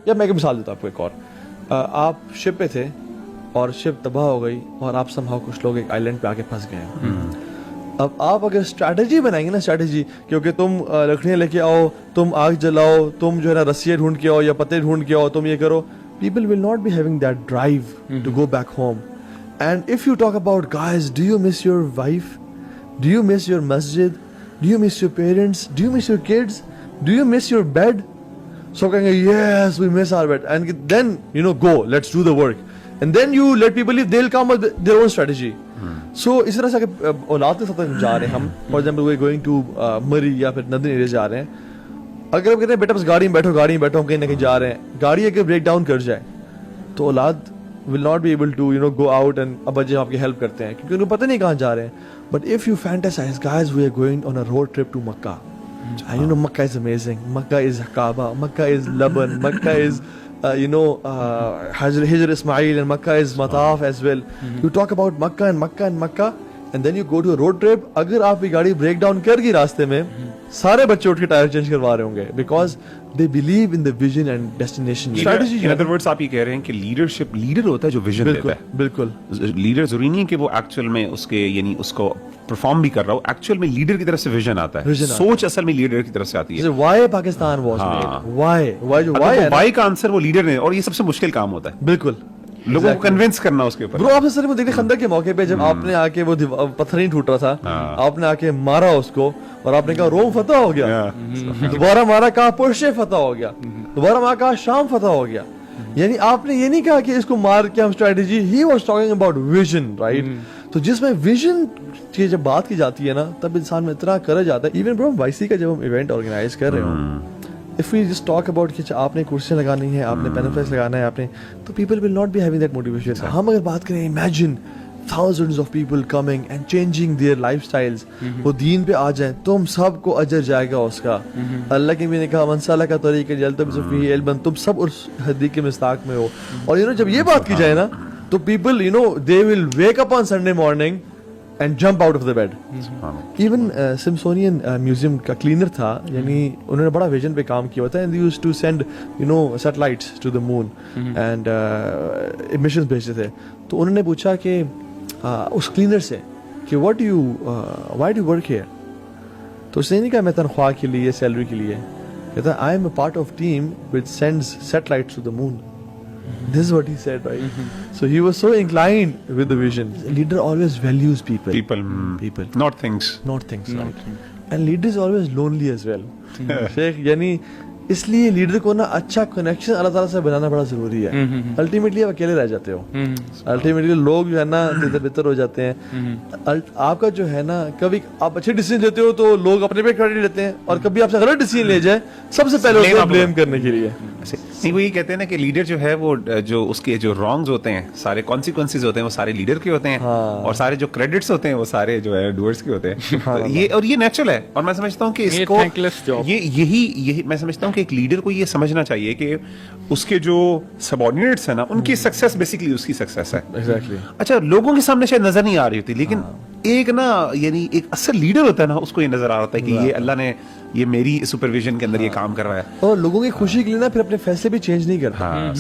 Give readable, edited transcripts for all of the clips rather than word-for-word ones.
یا میں ایک مثال دیتا ہوں آپ کو ایک اور, آپ شپ پہ تھے اور شپ تباہ ہو گئی اور آپ somehow کچھ لوگ ایک آئلینڈ پہ آ کے پھنس گئے ہیں. اب آپ اگر اسٹریٹجی بنائیں گے نا, اسٹریٹجی کیونکہ تم لکڑیاں لے کے آؤ, تم آگ جلاؤ, تم جو ہے نا رسیاں ڈھونڈ کے آؤ یا پتے ڈھونڈ کے آؤ, تم یہ کرو, people will not be having that drive to go back home. And if you talk about guys, do you miss your wife? Do you miss your masjid? Do you miss your parents? Do you miss your kids? Do you miss your bed? So کہیں گے yes, we miss our bed. And then go, let's do the work. And then you let people live, they'll come with their own strategy. So اس طرح سے اگر اولاد کے ساتھ جا رہے ہیں ہم, for example we're going to مری یا پھر ندن ایریا جا رہے ہیں, اگر ہم کہتے ہیں بیٹا بس گاڑی میں بیٹھو ہم کہیں نہ کہیں جا رہے ہیں, گاڑی اگر بریک ڈاؤن کر جائے تو اولاد will not be able to go out and ابا جی آپ کی ہیلپ کرتے ہیں کیونکہ انہیں پتہ نہیں کہاں جا رہے ہیں. But if you fantasize, guys, we are going on a road trip to Makkah. And Makkah is amazing. Makkah is Kaaba. Makkah is Laban. Makkah is Hijr Ismail, and Makkah is Mataf as well. You talk about Makkah and Makkah and Makkah, and then you go to a road trip. اگر آپ کی گاڑی break down کر گئی راستے میں, سارے بچے اٹھ کے ٹائر چینج کروا رہے ہوں گے, because they believe in the vision and destination. Strategy. In other words, آپ یہ کہہ رہے ہیں کہ لیڈرشپ, لیڈر ہوتا ہے جو ویژن دیتا ہے. بالکل. لیڈر ضروری نہیں ہے کہ وہ ایکچوئل میں اس کے یعنی اس کو پرفارم بھی کر رہا ہو, ایکچوئل میں لیڈر کی طرف سے ویژن آتا ہے, سوچ اصل میں لیڈر کی طرف سے آتی ہے. why Pakistan was made, why کا آنسر وہ لیڈر نے, اور یہ سب سے مشکل کام ہوتا ہے بالکل لوگوں کو کنونس کرنا اس کے اوپر. برو آپ نے سر دیکھیں خندق کے موقع پہ جب آپ نے آ کے وہ پتھر نہیں ٹوٹ رہا تھا, آپ نے آ کے مارا اس کو اور آپ نے کہا روم فتح ہو گیا, دوبارہ مارا کہا پرشے فتح ہو گیا, دوبارہ مارا کہا شام فتح ہو گیا. یعنی آپ نے یہ نہیں کہا کہ اس کو مار کے ہم strategy, he was talking about vision, right. تو جس میں ویژن کی جب بات کی جاتی ہے نا, تب انسان میں اتنا کرج آتا ہے. ایون برو وائسی کا جب ہم ایونٹ آرگنائز کر رہے ہوں, if we just talk about کہ آپ نے کرسیاں لگانی ہے, آپ نے پینفلیکس لگانا ہے, آپ نے, تو people will not be having that motivation. ہم اگر بات کریں, imagine thousands of people coming and changing their lifestyles, وہ دین پہ آ جائیں, تم سب کو اجر جائے گا اس کا. اللہ کے بھی نے کہا من سلک طریقا یلتمس فیہ علما, تم سب اس حدیث کے مصداق میں ہو. اور جب یہ بات کی جائے نا, تو people they will wake up on Sunday morning and jump out of the bed. Even Smithsonian Museum کا کلینر تھا, یعنی انہوں نے بڑا ویژن پہ کام کیا ہوتا ہے, and they used to send satellites to the moon and missions بھیجتے تھے. تو انہوں نے پوچھا کہ اس کلینر سے کہ why do you work here. تو اس نے نہیں کہا میں تنخواہ کے لیے, سیلری کے لیے, کہتا I am a part of team which sends satellites to the moon. This is what he said, right? So he was so inclined with the vision. Leader always values people. People. Not things. Right? And leader is always lonely as well. Sheikh, یعنی اس لیے leader کو نا اچھا connection اللہ تعالیٰ سے بنانا بڑا ضروری ہے. الٹیمیٹلی آپ اکیلے رہ جاتے ہو, الٹیمیٹلی لوگ جو ہے نا تیتر بتر ہو جاتے ہیں. آپ کا جو ہے نا, کبھی آپ اچھے ڈیسیجن لیتے ہو تو لوگ اپنے پہ کریڈٹ لیتے ہیں, اور کبھی آپ سے غلط ڈیسیجن لے جائے سب سے پہلے اس کو بلیم کرنے کے لیے. نہیں, وہ یہ کہتے ہیں نا کہ لیڈر جو ہے وہ جو اس کے جو رانگز ہوتے ہیں, سارے کانسیکوینسز ہوتے ہیں, وہ سارے لیڈر کے ہوتے ہیں, اور سارے جو کریڈٹس ہوتے ہیں وہ سارے جو ہے ڈوئرز کے ہوتے ہیں. یہ اور یہ نیچرل ہے, اور میں سمجھتا ہوں کہ اس کو یہی میں سمجھتا ہوں کہ ایک لیڈر کو یہ سمجھنا چاہیے کہ اس کے جو سبارڈینیٹس ہیں نا, ان کی سکسیس بیسیکلی اس کی سکسیس ہے. اچھا, لوگوں کے سامنے شاید نظر نہیں آ رہی ہوتی, لیکن ایک نا یعنی ایک اصل لیڈر ہوتا ہے نا, اس کو یہ نظر آ رہا ہوتا ہے کہ یہ اللہ نے یہ میری سپرویژن کے اندر یہ کام کروایا, اور لوگوں کی خوشی کے لیے نا پھر اپنے فیصلے بھی چینج نہیں کرتا.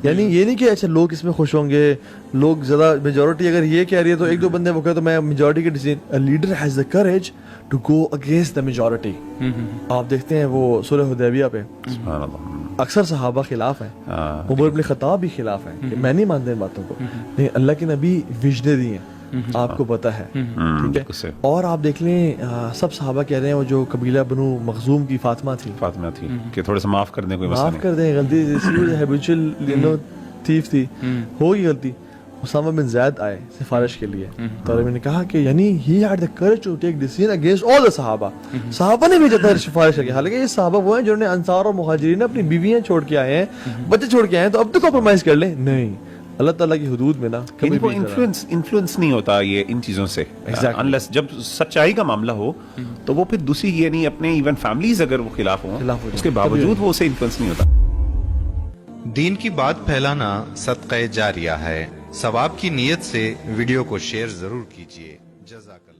یعنی یہ نہیں کہ اچھا لوگ اس میں خوش ہوں گے, لوگ زیادہ میجورٹی اگر یہ کہہ رہی ہے تو ایک دو بندے وہ کہتے تو میں میجورٹی کے decision. Leader has the courage to go against the majority. آپ دیکھتے ہیں وہ صلح حدیبیہ پہ اکثر صحابہ خلاف ہیں, عمر بن خطاب بھی خلاف ہیں کہ میں نہیں مانتا ان باتوں کو, لیکن اللہ کے نبی وجدے دی ہیں, آپ کو پتا ہے, ٹھیک ہے. اور آپ دیکھ لیں سب صحابہ کہہ رہے ہیں, وہ جو قبیلہ بنو مخزوم کی فاطمہ تھی کہ تھوڑا سا معاف کر دیں, کوئی معاف کر دیں, غلطی ہیبچل تھیف تھی, ہوگی غلطی. اسامہ بن زید آئے سفارش کے لیے, تو میں نے کہا کہ یعنی he had the courage to take decision against all the صحابہ. صحابہ نے بھی جاتا ہے سفارش کیا, حالانکہ یہ صحابہ وہ ہیں جنہوں نے انصار اور مہاجرین اپنی بیویاں چھوڑ کے آئے ہیں, بچے چھوڑ کے آئے ہیں, تو اب تو کمپرومائز کر لیں. نہیں, اللہ تعالیٰ کی حدود میں نا کبھی وہ انفلوئنس نہیں ہوتا یہ ان چیزوں سے, انلیس جب سچائی کا معاملہ ہو تو وہ پھر دوسری یعنی اپنے ایون فیملیز اگر وہ خلاف ہوں, اس کے باوجود وہ اسے انفلوئنس نہیں ہوتا. دین کی بات پھیلانا صدقہ جاریہ ہے. ثواب کی نیت سے ویڈیو کو شیئر ضرور کیجیے. جزاک اللہ.